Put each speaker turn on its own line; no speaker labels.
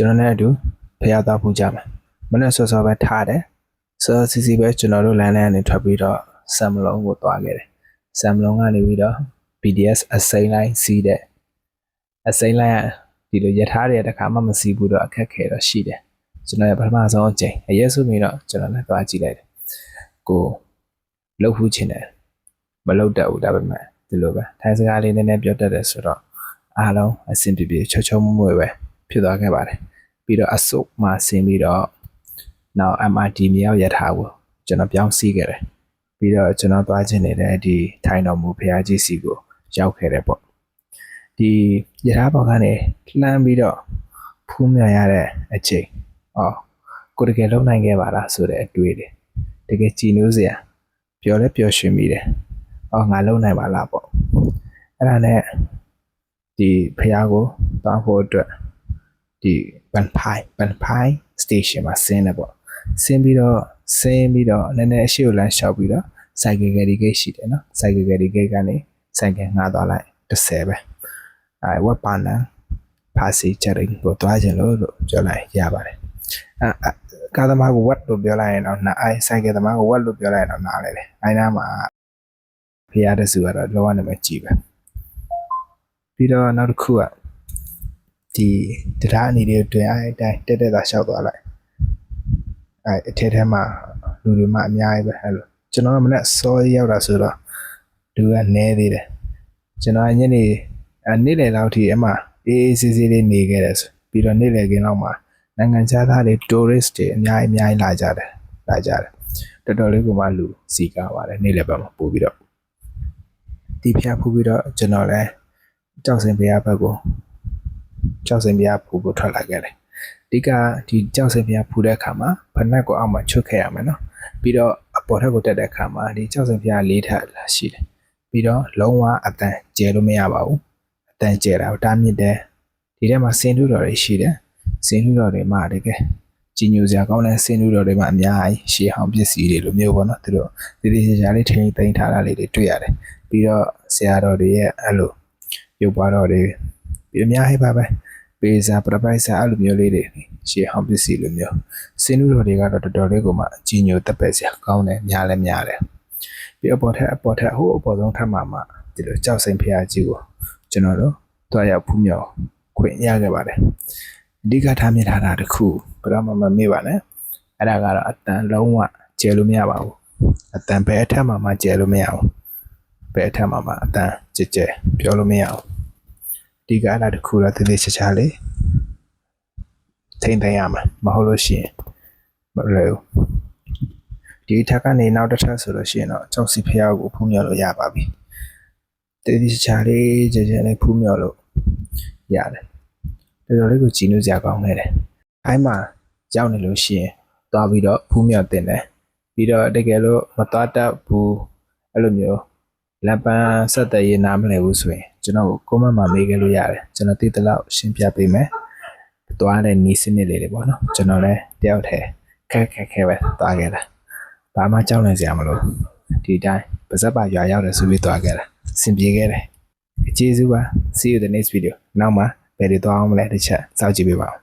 ကျွန်တော်နဲ့အတူဖျားသားဖူးကြမယ်မနေ့စောပဲထားတယ်စောစီပဲကျွန်တော်တို့လမ်းကနေထွက်ပြီးတော့ဆမ်မလုံးကိုသွားခဲ့တယ်ဆမ်မလုံးကနေပြီးတော့ BDS အစိမ်းလိုင်းစီးတဲ့အစိမ်းလိုင်းကဒီလိုရထားတဲ့တခါမှမစီးဘူးတော့အခက်ခဲတော့ရှိတယ်ကျွန်တော်ပထမဆုံးအချိန်အရက်စုပြီးတော့ကျွန်တော်လည်းသွားကြည့်လိုက်တယ်ကိုလှုပ်ဖူးချင်တယ်မလှုပ်တတ်ဘူးဒါပေမဲ့ဒီလိုပဲထိုင်စကားလေးနည်းနည်းပြောတတ်တယ်ဆိုတော့အားလုံးအဆင်ပြေပြေချောချောမွေ့မွေ့ပဲဖြစ်သွားခဲ့ပါတယ်ပြီးတော့အစုပ်မှဆင်းပြီးတော့နောက် MRT မြောက်ရထားကိုကျွန်တော်ပြောင်းစီးခဲ့တယ်ပြီးတော့ကျွန်တော်သွားခြင်းနေတဲ့ဒီထိုင်တော်မူဖရားကြီးစီကိုရောက်ခဲ့တယ်ပေါ့ဒီရထားပေါ်ကနေလှမ်းပြီးတော့ဖူးမြော်ရတဲ့အချိန်ကိုတကယ်လုံနိုင်ခဲ့ပါလားဆိုတဲ့အတွေ့တွေတကယ်ကြည်နူးစရာပျော်လဲပျော်ရွှင်မိတယ်ငါလုံနိုင်ပါလားပေါ့အဲ့ဒါနဲ့ဒီဖရားကိုသွားဖို့အတွက်ဒီဘန်ဖိုင် station မှာဆင်းတယ်ပေါ့ဆင်းပြီးတော့နည်းနည်းအရှိကိုလမ်းလျှောက်ပြီးတော့ cycle gallery gate ရှိတယ်နော် cycle gallery gate ကနေ cycle ငှားသွားလိုက်30ပဲဝက်ပါနံဖာစီချရင်ကိုသွားခြင်းလို့ပြောလိုက်ရပါတယ်ကားသမားကို what လို့ပြောလိုက်ရင်တော့နားcycle သမားကို what လို့ပြောလိုက်ရင်တော့နားလဲတယ်အဲနားမှာဖရားတဲ့စုကတော့လောကနာမည်ကြည့်ပဲပြီးတော့နောက်တစ်ခုကဒီတရားအနေတွေတွင်အဲ့တိုင်းတက်တာလျှောက်သွားလိုက်အထက်ထဲမှာလူတွေမှအများကြီးပဲအဲ့လိုကျွန်တော်ကမနေ့စောရောက်တာဆိုတော့လူကနည်းသေးတယ်ကျွန်တော်ညနေနေ့လယ်လောက်ထိအမှအေးစီစီလေးနေခဲ့တယ်ဆိုပြီးတော့နေ့လယ်ခင်းလောက်မှာနိုင်ငံခြားသားတွေ tourist တွေအများကြီးလာကြတယ်တော်တော်လေးကမှလူစီကားပါတယ်နေ့လယ်ဘက်မှာပို့ပြီးတော့ဒီဖျားဖူးပြီးတော့ကျွန်တော်လည်းကြောက်စင်ဖျားဘက်ကိုကြောက်စင်ဖျားဖူးဖို့ထွက်လာခဲ့တယ်ဒီကဒီကြောက်စင်ဖျားဖူးတဲ့အခါမှာဖနက်ကိုအောက်မှာချွတ်ခဲ့ရမယ်နော်ပြီးတော့အပေါ်ထက်ကိုတက်တဲ့အခါမှာဒီကြောက်စင်ဖျားလေးထပ်လာရှိတယ်ပြီးတော့လုံးဝအတန်ကျဲလို့မရပါဘူးအတန်ကျဲတာတားမြစ်တယ်ဒီထဲမှာစင်တူတော်တွေရှိတယ်စင်တူတော်တွေမှာတကယ်ကြီးညိုစရာကောင်းတဲ့စင်တူတော်တွေမှာအများကြီးရှေးဟောင်းပစ္စည်းတွေလိုမျိုးပေါ့နော်သူတို့ဒီချာလေးထိန်းသိမ်းထားတာလေးတွေတွေ့ရတယ်ပြီးတော့ဆရာတော်တွေရဲ့အဲ့လိုရုပ်ပွားတော်တွေပြီးအများကြီးပါပဲပေစာပရပိုက်စာအဲ့လိုမျိုးလေးတွေရှေးဟောင်းပစ္စည်းလိုမျိုးစင်တူတော်တွေကတော့တော်တော်လေးကိုမှကြီးညိုတက်ပဲစရာကောင်းတယ်များတယ်ပြီးအပေါ်ထက်ဟိုအပေါ်ဆုံးထပ်မှာဒီလိုကြောက်စိမ်ဖျားကြီးကိုကျွန်တော်တို့တွားရောက်ဖူးမြော်ခွင့်ရခဲ့ပါတယ်အဓိကထားမြင်ထားတာတခုဘယ်တော့မှမမေ့ပါနဲ့အဲ့ဒါကတော့အတန်လုံးဝကျဲလို့မရပါဘူးအတန်ဘယ်အထက်မှာကျဲလို့မရဘူးဘယ်အထက်မှာအတန်ကြဲပြောလို့မရဘူးအဓိကအဲ့ဒါတခုတော့သေချာလေးထိမ့်သိမ်းရမှာမဟုတ်လို့ရှိရင်မလွယ်ဘူးဒီထက်ကနေနောက်တစ်ထပ်ဆိုလို့ရှိရင်တော့ကြောက်စီဖျားကိုဖူးမြော်လို့ရပါပြီသေချာလေးကြဲလေးဖူးမြော်လို့ရတယ်တော်တော်လေးကိုကြည်နူးစရာကောင်းနေတယ်အဲမှာရောက်နေလို့ရှိရင်သွားပြီးတော့ဖူးမြော်တင်တယ်ပြီးတော့တကယ်လို့မသွားတတ်ဘူးအဲ့လိုမျိုးလက်ပန်းဆက်တဲ့ရေးနားမလဲဘူးဆိုရင်ကျွန်တော်ကိုမန့်မှာမေးခဲ့လို့ရတယ်ကျွန်တော်သိတဲ့လောက်ရှင်းပြပေးမယ်သွားတဲ့နီးစနစ်လေးတွေပေါ့နော်ကျွန်တော်လည်းတယောက်တည်းခက်ပဲသွားခဲ့တာဘာမှကြောက်နေစရာမလိုဒီတိုင်းပါဇက်ပါရွာရောက်တယ်ဆိုပြီးသွားခဲ့တာအဆင်ပြေခဲ့တယ်ကျေးဇူးပါ see you the next video နောက်မှာဘယ်တွေသွားအောင်မလဲတစ်ချက်စောင့်ကြည့်ပေးပါဦး